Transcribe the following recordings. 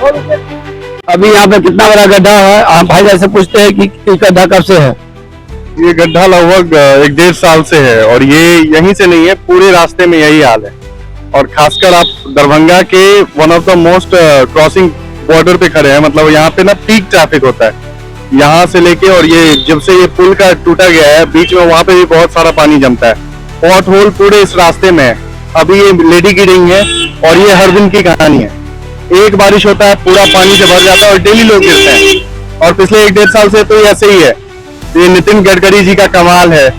अभी यहाँ पे कितना बड़ा गड्ढा है? आप भाई जैसे पूछते हैं कि गड्ढा कब से है? ये गड्ढा लगभग 1-1.5 साल से है और ये यहीं से नहीं है, पूरे रास्ते में यही हाल है। और खासकर आप दरभंगा के one of the most crossing border पे खड़े हैं, मतलब यहाँ पे ना पीक ट्रैफिक होता है यहाँ से लेके, और ये जब से ये पुल का टूटा गया है बीच में, वहाँ पे भी बहुत सारा पानी जमता है। पॉट होल पूरे इस रास्ते में है। अभी ये लेडी गिरिंग है और ये हर दिन की कहानी है। एक बारिश होता है पूरा पानी से भर जाता है और डेली लोग गिरते हैं। और पिछले 1-1.5 साल से तो ऐसे ही है। ये नितिन गडकरी जी का कमाल है।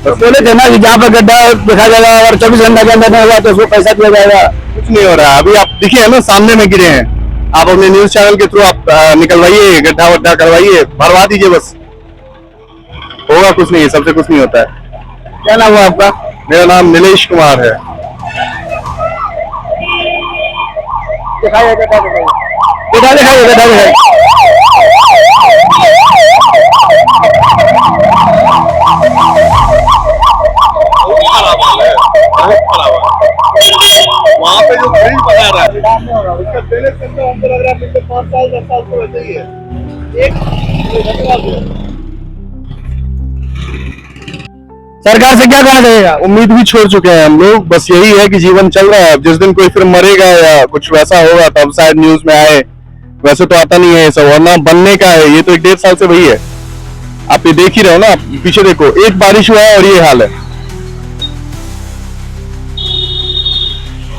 तो बोले थे ना कि जहाँ पर गड्ढा देखा जाएगा और 24 घंटे के अंदर नहीं हुआ तो उसको पैसा दिया जाएगा। कुछ नहीं हो रहा है। अभी आप दिखे है ना, सामने में गिरे हैं। आप अपने न्यूज चैनल के थ्रू आप निकलवाइए, गड्ढा वड्ढा करवाइए, भरवा दीजिए, बस होगा। कुछ नहीं, सबसे कुछ नहीं होता है। क्या नाम हुआ आपका? मेरा नाम नीलेश कुमार है। दिखाइए गड्ढा, दिखाइए गड्ढा, दिखाइए। वहाँ पे जो ब्रिज बना रहा है उसका पहले से तो हमको लग रहा है पिछले 5 साल 10 साल से वैसे ही है। सरकार से क्या कहना चाहिएगा? उम्मीद भी छोड़ चुके हैं हम लोग। बस यही है कि जीवन चल रहा है। जिस दिन कोई फिर मरेगा या कुछ वैसा होगा तब शायद न्यूज में आए। वैसे तो आता नहीं है सब, वरना बनने का है। ये तो 1-1.5 साल से वही है। आप ये देख ही रहे हो ना, पीछे देखो, एक बारिश हुआ है और ये हाल है।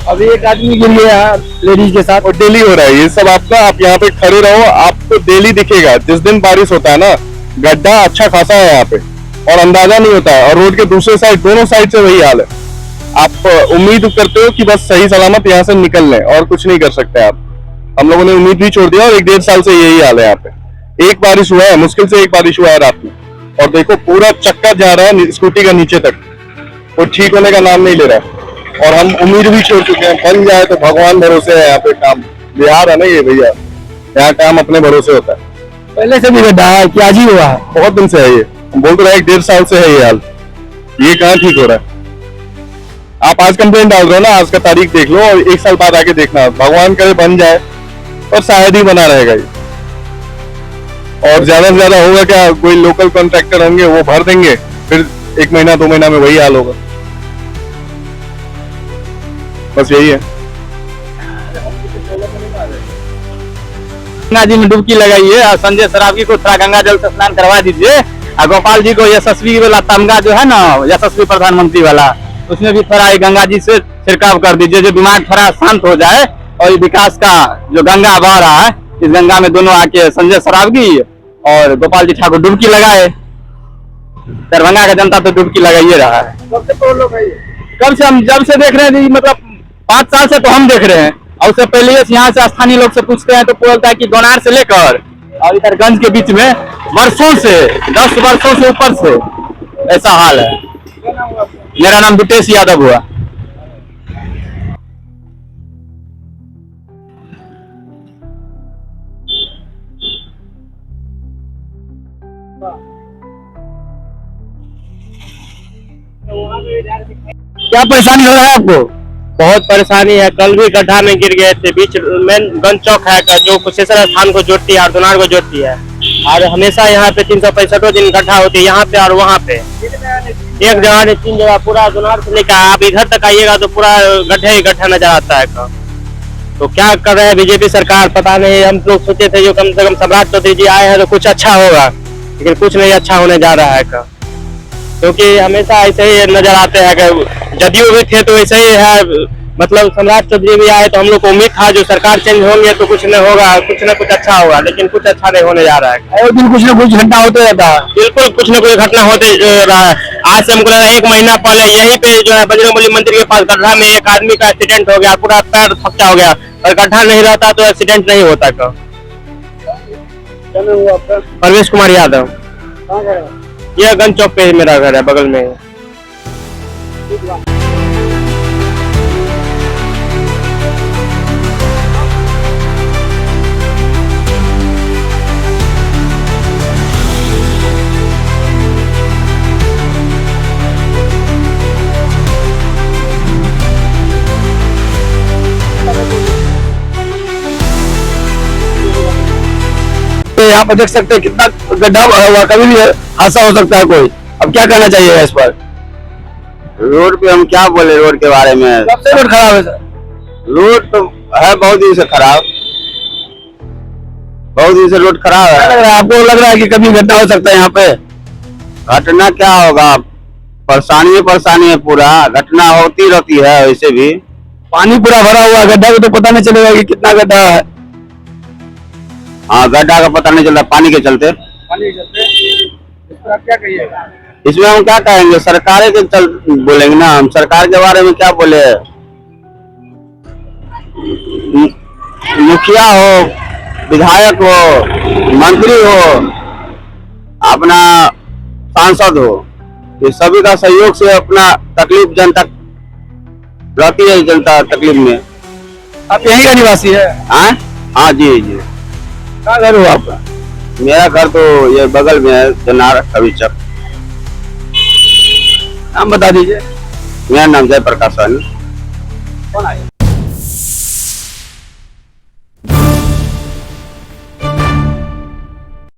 अभी एक आदमी गिर गया लेडीज के साथ और डेली हो रहा है ये सब। आपका आप यहाँ पे खड़े रहो, आपको डेली दिखेगा। जिस दिन बारिश होता है ना, गड्ढा अच्छा खासा है यहाँ पे और अंदाजा नहीं होता है। और रोड के दूसरे साइड, दोनों साइड से वही हाल है। आप उम्मीद करते हो कि बस सही सलामत यहाँ से निकल लें और कुछ नहीं कर सकते आप। हम लोगों ने उम्मीद भी छोड़ दिया और 1-1.5 साल से यही हाल है यहाँ पे। एक बारिश हुआ है, मुश्किल से एक बारिश हुआ है रात में, और देखो पूरा चक्का जा रहा है स्कूटी का नीचे तक। वो ठीक होने का नाम नहीं ले रहा है। और हम उम्मीद भी छोड़ चुके हैं। बन जाए तो भगवान भरोसे है। यहाँ पे काम, बिहार है ना ये भैया, यहाँ काम अपने भरोसे होता है। पहले से भी गड्ढा है कि आज ही हुआ है? बहुत दिन से है ये। हम बोल तो रहे 1-1.5 साल से है ये हाल। ये कहाँ ठीक हो रहा है? आप आज कंप्लेंट डाल रहे हो ना, आज का तारीख देख लो और 1 साल बाद आके देखना। भगवान करे बन जाए और शायद ही बना रहेगा ये। और ज्यादा से ज्यादा होगा क्या, कोई लोकल कॉन्ट्रैक्टर होंगे वो भर देंगे, फिर 1 महीना 2 महीना में वही हाल होगा। बस यही है। गंगा जी में डुबकी लगाइए और संजय सरावगी को थोड़ा गंगा जल से स्नान करवा दीजिए। और गोपाल जी को यशस्वी वाला तमगा जो है ना, यशस्वी प्रधानमंत्री वाला, उसमें भी थोड़ा गंगा जी से छिड़काव कर दीजिए, जो दिमाग थोड़ा शांत हो जाए। और ये विकास का जो गंगा बह रहा है, इस गंगा में दोनों आके संजय सरावगी और गोपाल जी ठाकुर डुबकी लगाए। दरभंगा का जनता तो डुबकी लगाइए रहा है। कब से हम जब से देख रहे हैं, मतलब 5 साल से तो हम देख रहे हैं। और उससे पहले यहाँ से स्थानीय लोग से पूछते हैं तो बोलता है कि दोनार से लेकर और इधर गंज के बीच में वर्षों से, 10 वर्षों से ऊपर से ऐसा हाल है। मेरा नाम बुटेश यादव हुआ। क्या परेशानी हो रहा है आपको? बहुत परेशानी है। कल भी गड्ढा में गिर गए थे। बीच मेन गंज चौक है जो कुशेश्वर स्थान को जोड़ती है और दोनार को जोड़ती है। और हमेशा यहाँ पे 365 दिन गड्ढा होती है, यहाँ पे और वहाँ पे। एक जगह ने 3 जगह, पूरा दोनार से लेकर आप इधर तक आइएगा तो पूरा गड्ढा ही गड्ढा नजर आता है। तो क्या कर रहे हैं बीजेपी सरकार, पता नहीं। हम लोग सोचे थे जो कम से कम सम्राट चौधरी जी आए हैं तो कुछ अच्छा होगा, लेकिन कुछ नहीं अच्छा होने जा रहा है। क्योंकि हमेशा ऐसे ही नजर आते हैं कि जदयू भी थे तो ऐसे ही है। मतलब सम्राट चौधरी भी आए तो हम लोग को उम्मीद था जो सरकार चेंज होंगे तो कुछ न होगा, कुछ न कुछ अच्छा होगा, लेकिन कुछ अच्छा नहीं होने जा रहा है। और दिन कुछ न कुछ घटना होते रहता है। बिल्कुल कुछ न कुछ घटना होते रहा है। आज से हमको लगा 1 महीना पहले यहीं पे जो है बजरंगबली मंदिर के पास गड्ढा में एक आदमी का एक्सीडेंट हो गया, पूरा पैर फक्का हो गया। और गड्ढा नहीं रहता तो एक्सीडेंट नहीं होता। परवेश कुमार यादव। यह गंज चौक पे मेरा घर है, बगल में। है, यहाँ पर देख सकते हैं कितना गड्ढा भरा हुआ, कभी भी हादसा हो सकता है कोई। अब क्या कहना चाहिए इस पर? रोड पे हम क्या बोले रोड के बारे में? कब से रोड खराब है सर? रोड तो है बहुत दिन से खराब, बहुत दिन से रोड खराब क्या लग है। रहा है आपको? लग रहा है कि कभी गड्ढा हो सकता है यहाँ पे? घटना क्या होगा, परेशानी है, पूरा घटना होती रहती है। वैसे भी पानी पूरा भरा हुआ है, गड्ढा को तो पता नहीं चलेगा कि कितना गड्ढा है। हाँ, गड्ढा का पता नहीं चलता पानी के चलते। पानी के चलते इस पर आप क्या कहिएगा? इसमें हम क्या कहेंगे, सरकार के चल बोलेंगे ना, हम सरकार के बारे में क्या बोले। मुखिया हो, विधायक हो, मंत्री हो, अपना सांसद हो, ये सभी का सहयोग से अपना तकलीफ जनता रहती है, जनता तकलीफ में। आप यहीं का निवासी है? हाँ जी जी, कहाँ घर हो आपका? मेरा घर तो ये बगल में है, जनार कविचक। नाम बता दीजिए। मेरा नाम जयप्रकाश है। कौन आया?